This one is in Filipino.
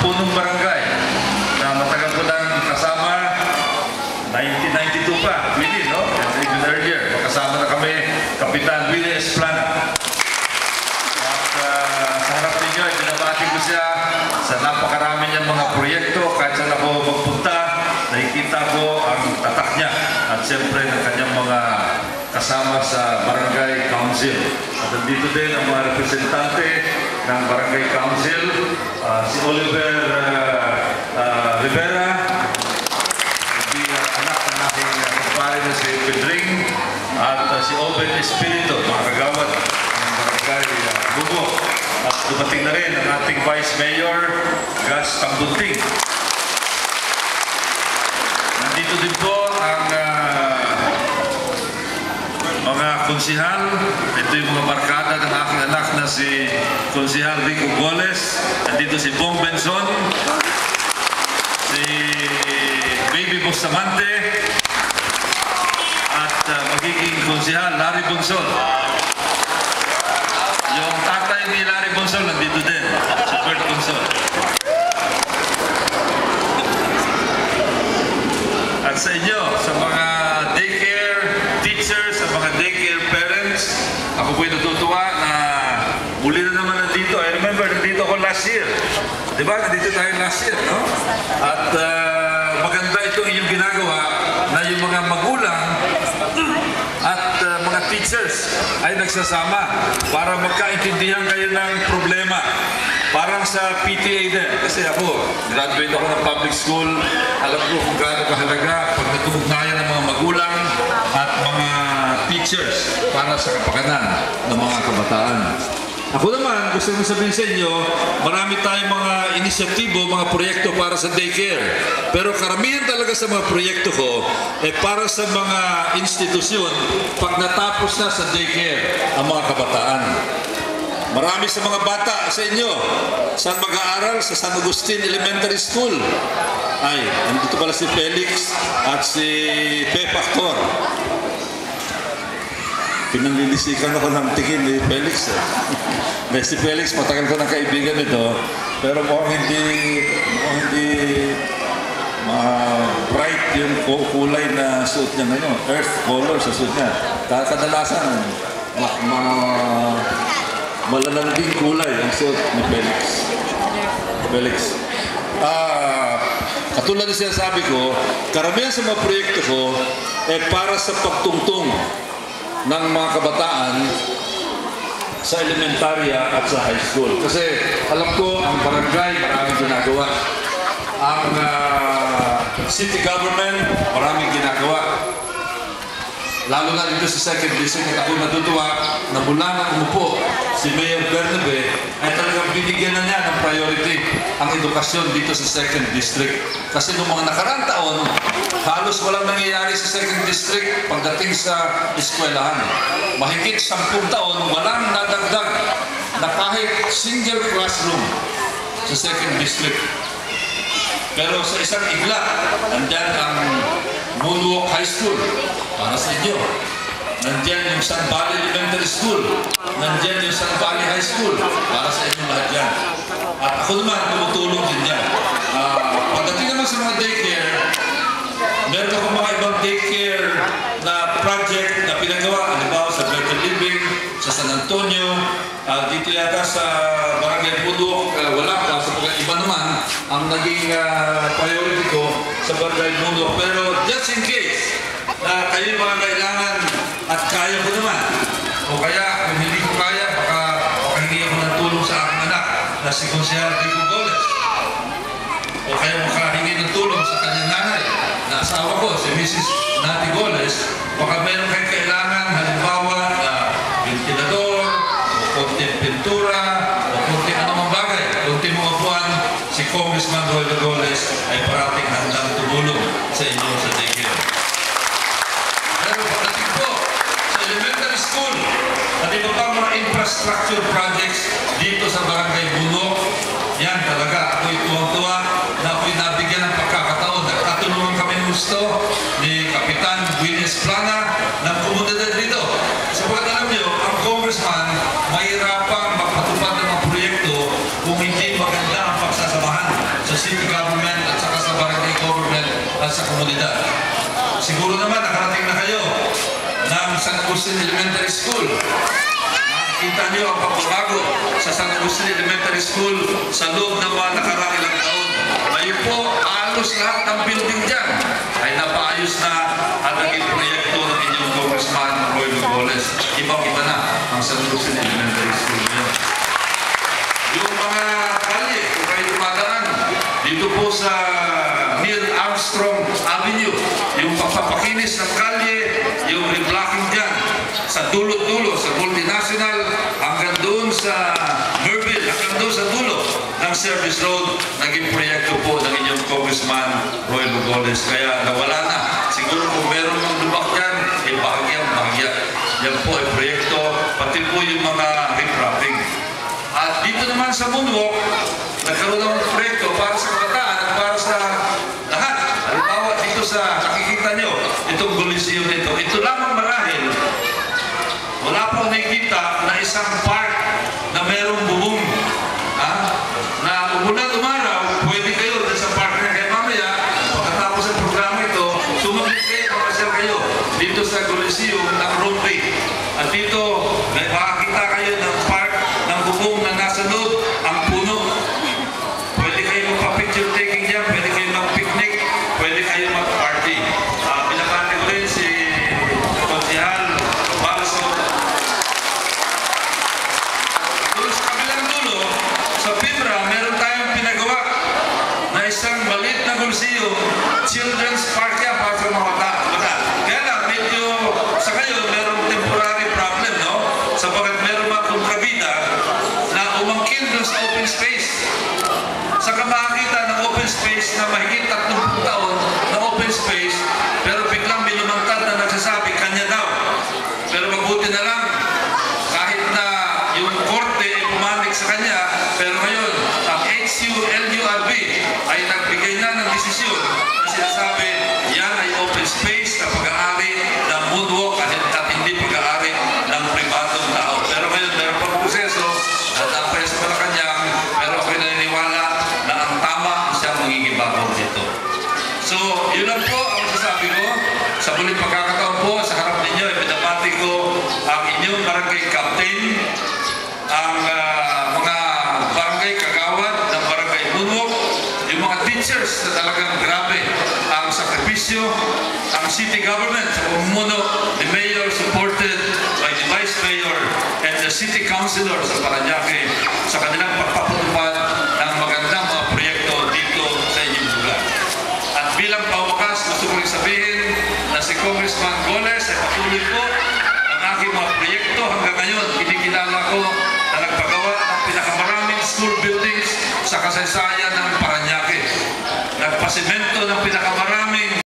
punong barangay na matagal ko nang kasama, 1992 pa, Willie, no? And even earlier, makasama na kami, Kapitan Willie Esplana. At sa harap ninyo, binabati ko siya sa napakarami niyang mga proyekto. Kahit saan ako magpunta, nakikita ko ang tatak niya. At siyempre, ng kanyang mga kasama sa Barangay Council. At nandito din ang mga representante ng Barangay Council, si Oliver Rivera, anak ng aking kumpare na si Pedring, at si Oben Espiritu, mga kagawad ng Barangay Bugo. At dumating na rin ang ating Vice Mayor, Gas Tambunting. Nandito din po ang mga konsihal. Ito yung mga barkada ng aking anak na si Konsihal Rico Goles. Nandito si Bong Benson, si Baby Bustamante, at magiging konsihal Larry Bonsol. Yung tatay ni Larry Bonsol nandito din, si Bert Bonsol. At sa inyo, sa mga daycare teachers, sa mga daycare parents, ako po'y natutuwa na muli na naman nandito. I remember, nandito ako last year. Diba? Nandito tayo last year, no? At maganda ito yung ginagawa na yung mga magulang at mga teachers ay nagsasama para magkaintindihan kayo ng problema. Parang sa PTA din. Kasi ako, graduate ako ng public school. Alam ko kung gaano kahalaga pag natugnayan ng mga magulang at mga teachers para sa kapakanan ng mga kabataan. Ako naman, gusto kong sabihin sa inyo, marami tayong mga inisyatibo, mga proyekto para sa daycare. Pero karamihan talaga sa mga proyekto ko ay para sa mga institusyon pag natapos na sa daycare ang mga kabataan. Marami sa mga bata sa inyo, saan mag-aaral? Sa San Agustin Elementary School. Ay, nandito pala si Felix at si Pepe Actor. Pinanlilisikan ako ng tingin ni Felix. Si Felix, matagal ko ng kaibigan ito, pero mukhang hindi bright yung kulay na suit niya ngayon. Earth color sa suit niya. Kadalasan, malalambing kulay ang suit ni Felix. Katulad na sinasabi ko, karamihan sa mga proyekto ko ay para sa pagtungtong ng mga kabataan sa elementarya at sa high school. Kasi alam ko, ang barangay maraming ginagawa. Ang city government maraming ginagawa. Lalo na dito sa second district, at ako natutuwa na mula na umupo si Mayor Bernabe ay talagang binigyan na niya ng priority ang edukasyon dito sa second district. Kasi noong mga nakaraang taon, halos walang nangyayari sa second district pagdating sa eskwelahan. Mahigit 10 taon, walang nadagdag na kahit single classroom sa second district. Pero sa isang igla, nandyan ang Moonwalk High School para sa inyo. Nandyan yung San Valley Elementary School. Nandyan yung San Valley High School para sa inyo lahat yan. At ako naman tumutulong din yan. Pagdating naman sa mga daycare, meron ako mga ibang daycare na project na pinagawa. Halimbawa sa Better Living, sa San Antonio, dito yata sa Barangay Budok, wala pa. Sa iba naman, ang naging priority ko sa Barangay Budok. Pero just in case na kayo mga kailangan at kaya ko naman, o kaya kung hindi ko kaya, baka hingi ako ng tulong sa aking anak na si Konsihal Rico Goles, o kaya makahingi ng tulong sa kanyang nanay na asawa ko, si Mrs. Nati Goles. Baka meron kayong kailangan, halimbawa na ventilador, o konting pintura, o konting anumang bagay, konting mga buwan, si Congressman Roy Goles ay parating handang tumulong sa inyo sa daycare. Pero pagdating po sa elementary school at iba pang mga infrastructure projects dito sa Barangay Bunok, yan talaga ako'y tuwang-tuwa na ako'y nabigyan ng pagkakataon. Nagtatulungan kami ng gusto ni Kapitan Willie Esplana ng komunidad dito. Sapagkat alam niyo, ang congressman mahirapang magpatupad ng mga proyekto kung hindi maganda ang pagsasamahan. city government at saka sa barangay government at sa komunidad. Siguro naman nakarating na kayo ng San Agustin Elementary School. Nakikita niyo ang pagbabago sa San Agustin Elementary School sa loob ng mga nakaraang ilang taon. Ngayon po, halos lahat ng building dyan ay napaayos na at naging proyekto ng inyong Congressman Roy Lugoles. Ibang-iba na ang San Agustin Elementary School ngayon. Yung mga kalye, kung kayo dumadaan, dito po sa Neil Armstrong Avenue, yung pagpapakinis ng kalye, yung reblocking dyan, sa dulo-dulo, sa multinational, hanggang doon sa Merville, hanggang doon sa dulo ng Service Road, naging proyekto po ng inyong Congressman Roy Lugoles. Kaya nawala na. Siguro kung meron ng lubak dyan, eh bahagyang-bahagya. Yan po ay proyekto, pati po yung mga repropping. At dito naman sa Moonwalk, nagkaroon ng proyekto para sa kabataan at para sa lahat. Halimbawa, dito sa nakikita nyo, itong Coliseum nito, ito lamang marahil, wala pa nakikita na isang park na merong bubong. Na umulan umaraw, pwede kayo sa park na kaya mamaya, pagkatapos ng programa ito, sumaglit kayo, pamasyal kayo dito sa Coliseum ng Rompe. At dito, may makakita kayo ng park ng bubong na nasa loob, ang puno. Pwede kayo magpa-picture taking dyan, pwede kayo mag-picnic, pwede kayo mag-party. Pinapati ko rin si Konsehal Balso. Doon sa kabilang dulo, sa Pibra, meron tayong pinagawa na isang maliit na Coliseum, children's park yan para sa mga bata. Kaya lang, medyo sa ngayon, merong temporary problem, no? Sapagat meron mga kontrabida na umangkin doon sa open space. Saka makakita ng open space na mahigit 30 taon na open space, pero biglang may lumantad na nagsasabi, kanya daw. Pero mabuti na lang, kahit na yung korte ay pumanig sa kanya, pero ngayon, ang HULURB ay nagbigay na ng desisyon na sinasabi, yan ay open space na pag-aari ng Moonwalk at hindi pag-aari ng pribadong tao. Pero ngayon, meron pang proseso at ang preso pa na kanyang, pero ako'y naniniwala na ang tama siya magigibagaw dito. So, yun lang po ang masasabi ko. Sa muling pagkakataon po, sa harap ninyo, ipinapati ko ang inyong barangay captain, ang mga barangay kagawad ng barangay Moonwalk, yung mga teachers na talagang grabe ang sakripisyo, ang city government sa pamumuno ni Mayor supported by the Vice Mayor and the City Councilor sa Parañaque sa kanilang pagpapatupad ng magandang mga proyekto dito sa inyong lugar. At bilang pawakas, gusto ko rin sabihin na si Congressman Goles ay patuloy po ang aking mga proyekto hanggang ngayon. Kinikilala ko na nagpagawa ng pinakamaraming school buildings sa kasaysayan ng Parañaque. Nagpasimento ng pinakamaraming